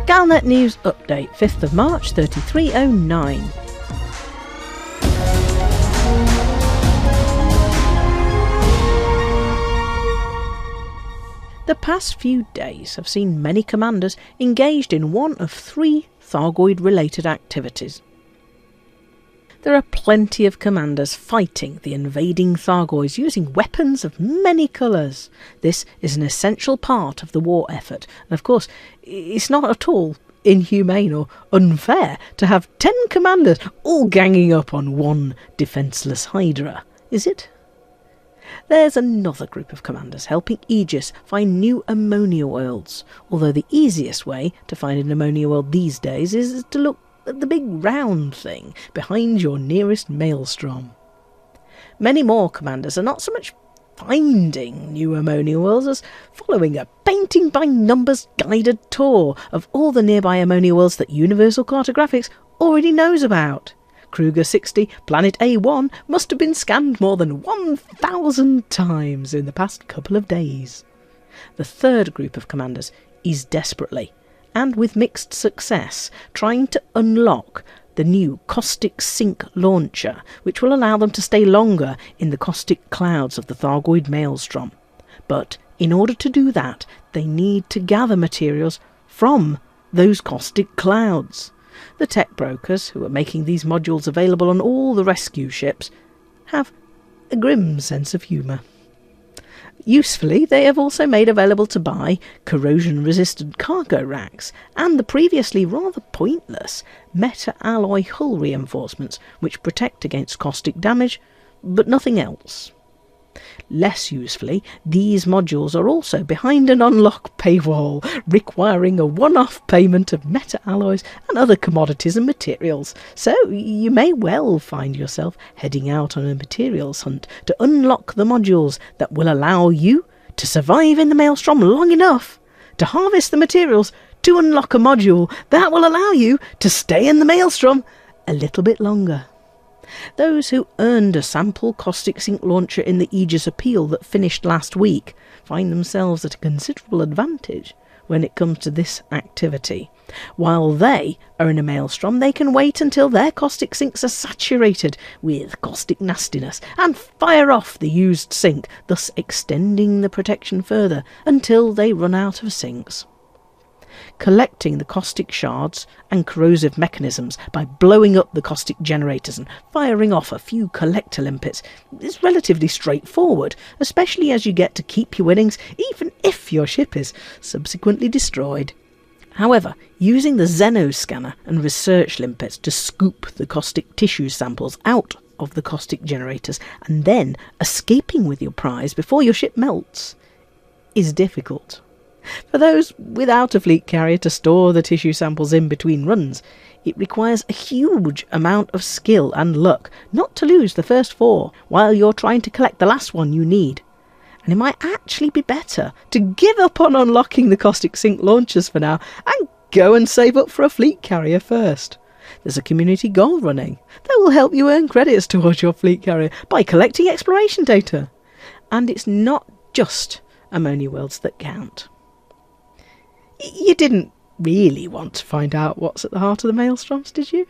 Galnet News Update, 5th of March 3309. The past few days have seen many commanders engaged in one of 3 Thargoid-related activities. There are plenty of commanders fighting the invading Thargoids using weapons of many colours. This is an essential part of the war effort, and of course it's not at all inhumane or unfair to have 10 commanders all ganging up on one defenceless Hydra, is it? There's another group of commanders helping Aegis find new Ammonia Worlds, although the easiest way to find an Ammonia World these days is to look at the big round thing behind your nearest maelstrom. Many more commanders are not so much finding new Ammonia Worlds as following a painting by numbers guided tour of all the nearby Ammonia Worlds that Universal Cartographics already knows about. Kruger 60, Planet A1 must have been scanned more than 1,000 times in the past couple of days. The third group of commanders is desperately, and with mixed success, trying to unlock the new Caustic Sink Launcher, which will allow them to stay longer in the caustic clouds of the Thargoid maelstrom. But in order to do that, they need to gather materials from those caustic clouds. The tech brokers, who are making these modules available on all the rescue ships, have a grim sense of humour. Usefully, they have also made available to buy corrosion-resistant cargo racks and the previously rather pointless meta-alloy hull reinforcements which protect against caustic damage, but nothing else. Less usefully, these modules are also behind an unlock paywall, requiring a one-off payment of meta-alloys and other commodities and materials, so you may well find yourself heading out on a materials hunt to unlock the modules that will allow you to survive in the maelstrom long enough to harvest the materials to unlock a module that will allow you to stay in the maelstrom a little bit longer. Those who earned a sample Caustic Sink Launcher in the Aegis appeal that finished last week find themselves at a considerable advantage when it comes to this activity. While they are in a maelstrom, they can wait until their caustic sinks are saturated with caustic nastiness and fire off the used sink, thus extending the protection further until they run out of sinks. Collecting the caustic shards and corrosive mechanisms by blowing up the caustic generators and firing off a few collector limpets is relatively straightforward, especially as you get to keep your winnings even if your ship is subsequently destroyed. However, using the Xeno scanner and research limpets to scoop the caustic tissue samples out of the caustic generators and then escaping with your prize before your ship melts is difficult. For those without a fleet carrier to store the tissue samples in between runs, it requires a huge amount of skill and luck not to lose the first 4 while you're trying to collect the last one you need. And it might actually be better to give up on unlocking the Caustic Sink Launchers for now and go and save up for a fleet carrier first. There's a community goal running that will help you earn credits towards your fleet carrier by collecting exploration data. And it's not just Ammonia Worlds that count. You didn't really want to find out what's at the heart of the maelstroms, did you?